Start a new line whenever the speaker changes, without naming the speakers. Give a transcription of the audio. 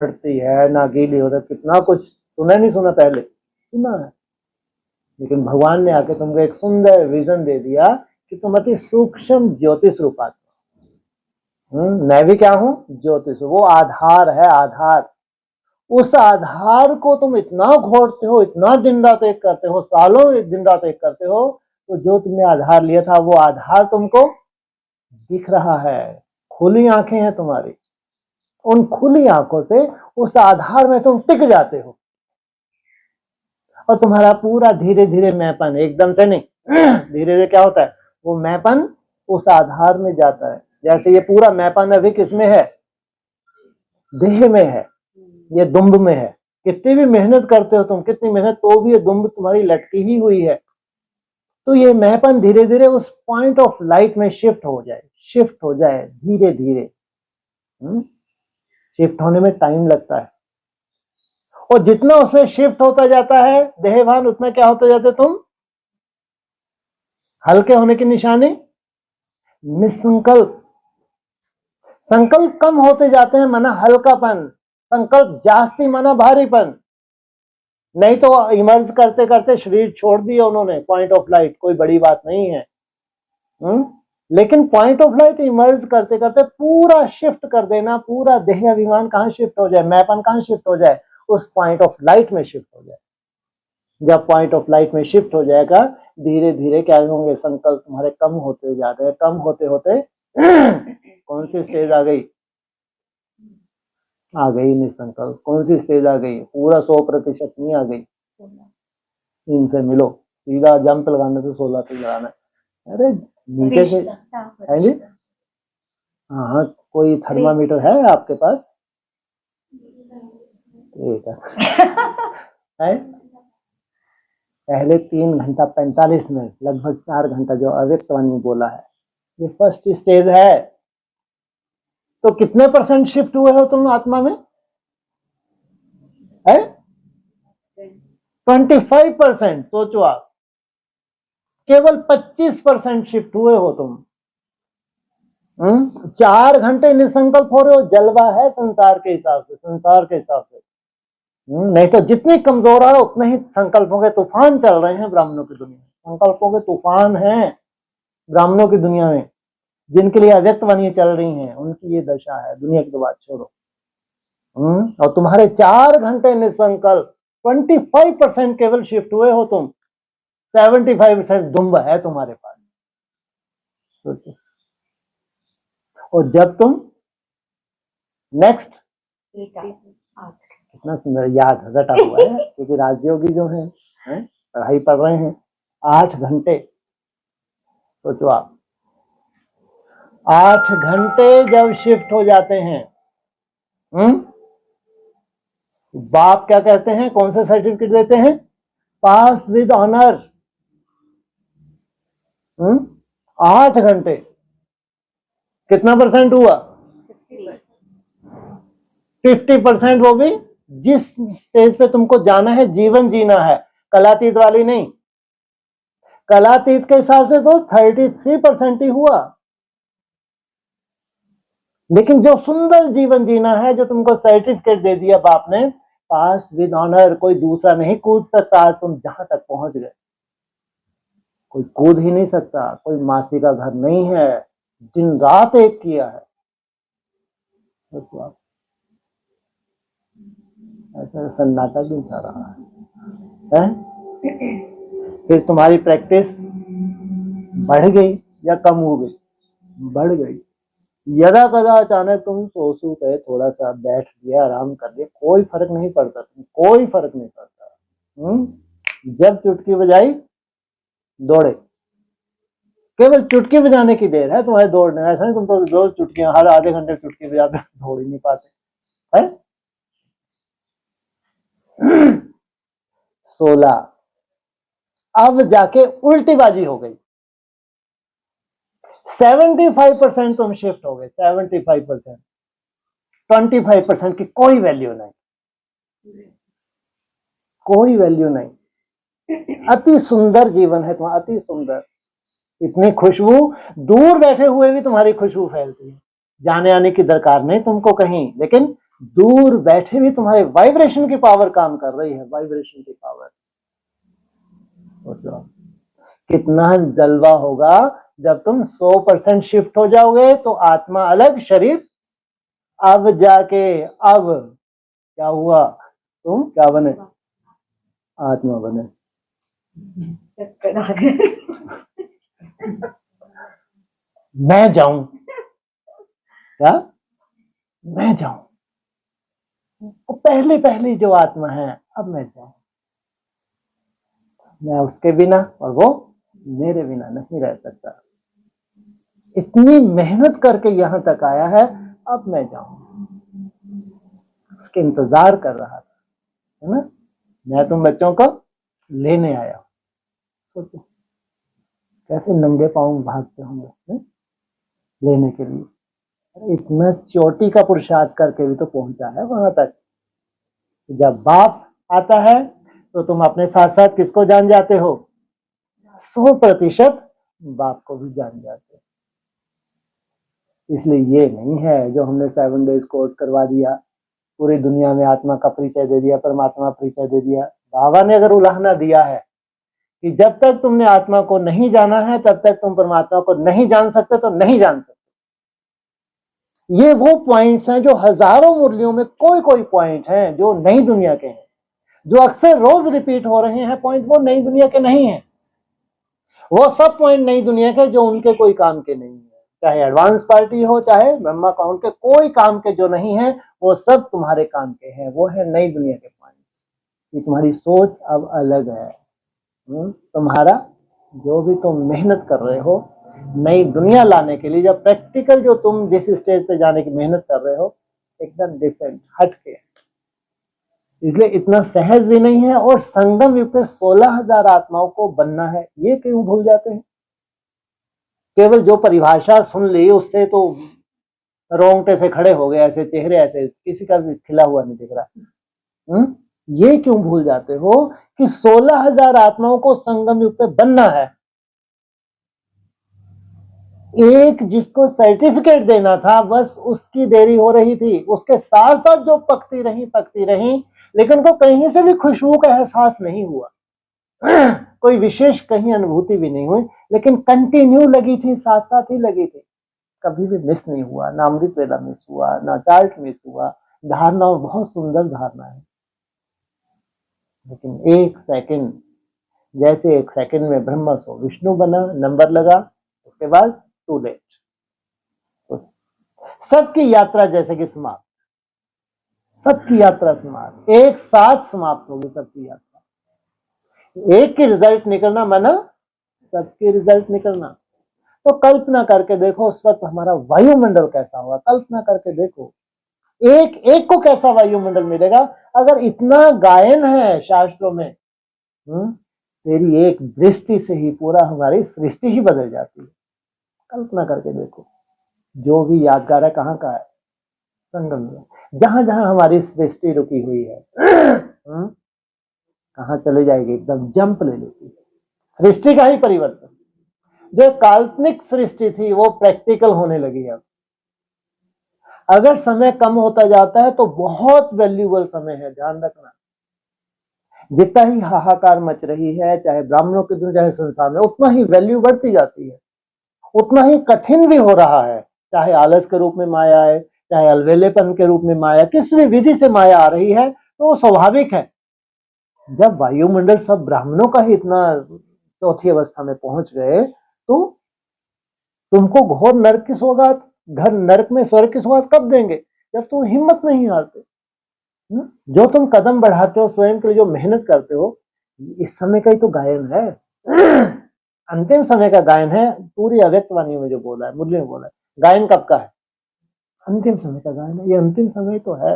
बढ़ती है ना गीली होता, कितना कुछ सुना नहीं सुना, पहले सुना है, लेकिन भगवान ने आके तुमको एक सुंदर विजन दे दिया कि तुम अति सूक्ष्म ज्योतिष रूप आत्मा। मैं भी क्या हूं? ज्योतिष। वो आधार है, आधार। उस आधार को तुम इतना घोटते हो, इतना दिन रात एक करते हो, सालों दिन रात एक करते हो, तो जो तुमने आधार लिया था वो आधार तुमको दिख रहा है। खुली आंखें हैं तुम्हारी, उन खुली आंखों से उस आधार में तुम टिक जाते हो, और तुम्हारा पूरा धीरे धीरे मैंपन, एकदम से नहीं, धीरे धीरे क्या होता है, वो मैंपन उस आधार में जाता है। जैसे ये पूरा मैंपन अभी किसमें है? देह में है, ये दुम्ब में है। कितनी भी मेहनत करते हो तुम, कितनी मेहनत, तो भी ये दुम्ब तुम्हारी लटकी ही हुई है। तो ये मैंपन धीरे धीरे उस पॉइंट ऑफ लाइट में शिफ्ट हो जाए, शिफ्ट हो जाए धीरे धीरे। शिफ्ट होने में टाइम लगता है, और जितना उसमें शिफ्ट होता जाता है देहभान, उतना क्या होता जाता है तुम? हल्के होने की निशानी निसंकल्प। संकल्प कम होते जाते हैं, माना हल्कापन। संकल्प जास्ती माना भारीपन। नहीं तो इमर्ज करते करते शरीर छोड़ दिया उन्होंने, पॉइंट ऑफ लाइट, कोई बड़ी बात नहीं है। लेकिन पॉइंट ऑफ लाइट इमर्ज करते करते पूरा शिफ्ट कर देना, पूरा देह अभिमान कहां शिफ्ट हो जाए, मैंपन कहां शिफ्ट हो जाए, उस पॉइंट ऑफ लाइट में शिफ्ट हो जाए। जब पॉइंट ऑफ लाइट में शिफ्ट हो जाएगा, धीरे धीरे क्या होंगे, संकल्प तुम्हारे कम होते जा रहे हैं, कम होते होते कौन सी स्टेज आ गई? आ गई निसंकल्प। कौन सी स्टेज आ गई? पूरा 100% नहीं आ गई। इनसे मिलो, सीधा जंप लगाने से 16 तक लगाना। अरे नीचे से है जी। हाँ, कोई थर्मामीटर है आपके पास? ठीक है। पहले 3 घंटा 45 मिनट, लगभग 4 घंटा जो अव्यक्त वाणी बोला है, ये फर्स्ट स्टेज है। तो कितने % शिफ्ट हुए हो तुम आत्मा में? है 25%। सोचो आप, केवल 25% शिफ्ट हुए हो तुम। 4 घंटे निसंकल्प हो रहे हो, जलवा है संसार के हिसाब से, संसार के हिसाब से। नहीं तो जितनी कमजोर है उतने ही संकल्पों के तूफान चल रहे हैं ब्राह्मणों की दुनिया में। संकल्पों के तूफान हैं ब्राह्मणों की दुनिया में, जिनके लिए अव्यक्त वाणी चल रही हैं, उनकी ये दशा है। दुनिया की तो बात छोड़ो। और तुम्हारे 4 घंटे निसंकल्प, 25% केवल शिफ्ट हुए हो तुम, 75% दुम्ब है तुम्हारे पास। सोचो। और जब तुम नेक्स्ट, कितना सुंदर याद रटा हुआ है, क्योंकि राजयोगी जो है पढ़ाई पढ़ रहे हैं 8 घंटे। सोचो आप, 8 घंटे जब शिफ्ट हो जाते हैं, बाप क्या कहते हैं, कौन सा सर्टिफिकेट देते हैं? पास विद ऑनर। 8 घंटे कितना % हुआ? 50%। वो भी जिस स्टेज पे तुमको जाना है, जीवन जीना है, कलातीत वाली नहीं। कलातीत के हिसाब से तो 33% ही हुआ। लेकिन जो सुंदर जीवन जीना है, जो तुमको सर्टिफिकेट दे दिया बाप ने, पास विद ऑनर, कोई दूसरा नहीं कूद सकता। आज तुम जहां तक पहुंच गए, कोई कूद ही नहीं सकता। कोई मासी का घर नहीं है, दिन रात एक किया है। ऐसा सन्नाटा क्यों चल रहा है? फिर तुम्हारी प्रैक्टिस बढ़ गई या कम हो गई? बढ़ गई। यदा कदा अचानक तुम सोचू गए, थोड़ा सा बैठ गया, आराम कर लिया, कोई फर्क नहीं पड़ता, कोई फर्क नहीं पड़ता। जब चुटकी बजाई दौड़े, केवल चुटकी बजाने की देर है तुम्हारे दौड़ने। ऐसा नहीं तुम तो रोज चुटकियां, हर आधे घंटे चुटकी बजाते दौड़ ही नहीं पाते है। 16। अब जाके उल्टी बाजी हो गई। 75% तुम शिफ्ट हो गए, 75%। 25% की कोई वैल्यू नहीं, कोई वैल्यू नहीं। अति सुंदर जीवन है तुम्हारा, अति सुंदर। इतनी खुशबू, दूर बैठे हुए भी तुम्हारी खुशबू फैलती है। जाने आने की दरकार नहीं तुमको कहीं, लेकिन दूर बैठे भी तुम्हारे वाइब्रेशन की पावर काम कर रही है, वाइब्रेशन की पावर। सोचो कितना जलवा होगा जब तुम 100% शिफ्ट हो जाओगे, तो आत्मा अलग, शरीर। अब जाके अब क्या हुआ, तुम क्या बने, आत्मा बने। मैं जाऊं, क्या मैं जाऊं, पहले पहले जो आत्मा है, अब मैं जाऊं, मैं उसके बिना और वो मेरे बिना नहीं रह सकता। इतनी मेहनत करके यहां तक आया है, अब मैं जाऊं, उसके इंतजार कर रहा था, है ना। मैं तुम बच्चों को लेने आया। सोचो कैसे नंगे पांव भागते होंगे लेने के लिए। अरे इतना चोटी का पुरुषार्थ करके भी तो पहुंचा है वहां तक। जब बाप आता है तो तुम अपने साथ साथ किसको जान जाते हो, 100% बाप को भी जान जाते हो। इसलिए ये नहीं है जो हमने 7 डेज कोर्स करवा दिया, पूरी दुनिया में आत्मा का परिचय दे दिया, परमात्मा परिचय दे दिया। बाबा ने अगर उलाहना दिया है कि जब तक तुमने आत्मा को नहीं जाना है तब तक तुम परमात्मा को नहीं जान सकते, तो नहीं जान सकते। ये वो पॉइंट्स हैं जो हजारों मुरलियों में कोई कोई पॉइंट हैं जो नई दुनिया के हैं, जो अक्सर रोज रिपीट हो रहे हैं पॉइंट, वो नई दुनिया के नहीं है। वो सब पॉइंट नई दुनिया के जो उनके कोई काम के नहीं है, चाहे एडवांस पार्टी हो चाहे ब्रह्मा काउंट के, कोई काम के जो नहीं है वो सब तुम्हारे काम के हैं। वो है नई दुनिया के पॉइंट कि तुम्हारी सोच अब अलग है। तुम्हारा जो भी तुम मेहनत कर रहे हो नई दुनिया लाने के लिए, जब प्रैक्टिकल जो तुम जिस स्टेज पे जाने की मेहनत कर रहे हो एकदम डिफरेंट, हट के, इसलिए इतना सहज भी नहीं है। और संगम युग पे 16,000 आत्माओं को बनना है, ये क्यों भूल जाते हैं। केवल जो परिभाषा सुन ली उससे तो रोंगटे से खड़े हो गए, ऐसे चेहरे ऐसे किसी का भी खिला हुआ नहीं दिख रहा। ये क्यों भूल जाते हो कि 16,000 आत्माओं को संगम युग पे बनना है। एक जिसको सर्टिफिकेट देना था बस उसकी देरी हो रही थी, उसके साथ साथ जो पकती रही, लेकिन उनको कहीं से भी खुशबू का एहसास नहीं हुआ। कोई विशेष कहीं अनुभूति भी नहीं हुई, लेकिन कंटिन्यू लगी थी, साथ साथ ही लगी थी, कभी भी मिस नहीं हुआ। ना अमृत वेला मिस हुआ, ना चार्ट मिस हुआ। धारणा बहुत सुंदर धारणा है, लेकिन एक सेकंड, जैसे एक सेकंड में ब्रह्मा सो विष्णु बना, नंबर लगा, उसके बाद टू लेट, तो सबकी यात्रा जैसे कि समाप्त, सबकी यात्रा समाप्त, एक साथ समाप्त होगी सबकी यात्रा। एक की रिजल्ट निकलना माना सबकी रिजल्ट निकलना। तो कल्पना करके देखो उस वक्त हमारा वायुमंडल कैसा होगा, कल्पना करके देखो एक एक को कैसा वायुमंडल मिलेगा। अगर इतना गायन है शास्त्रों में, तेरी एक दृष्टि से ही पूरा हमारी सृष्टि ही बदल जाती है। कल्पना करके देखो, जो भी यादगार है कहाँ का है, संगम में। जहां जहां हमारी सृष्टि रुकी हुई है कहाँ चले जाएगी, एकदम जंप ले लेती है। सृष्टि का ही परिवर्तन, जो काल्पनिक सृष्टि थी वो प्रैक्टिकल होने लगी है। अगर समय कम होता जाता है तो बहुत वैल्यूबल समय है, ध्यान रखना। जितना ही हाहाकार मच रही है, चाहे ब्राह्मणों की दुनिया चाहे संसार में, उतना ही वैल्यू बढ़ती जाती है, उतना ही कठिन भी हो रहा है। चाहे आलस के रूप में माया है, चाहे अलवेलेपन के रूप में माया, किस भी विधि से माया आ रही है, तो वो स्वाभाविक है। जब वायुमंडल सब ब्राह्मणों का ही इतना चौथी अवस्था में पहुंच गए, तो तुमको घोर नरक की सौगात, घर नरक में स्वर्ग की सौगात कब देंगे, जब तुम हिम्मत नहीं हारते। जो तुम कदम बढ़ाते हो, स्वयं के लिए जो मेहनत करते हो, इस समय का ही तो गायन है। अंतिम समय का गायन है। पूरी अव्यक्त वाणी में जो बोला है, मुरली में बोला है, गायन कब का है, अंतिम समय का गायन है। ये अंतिम समय तो है।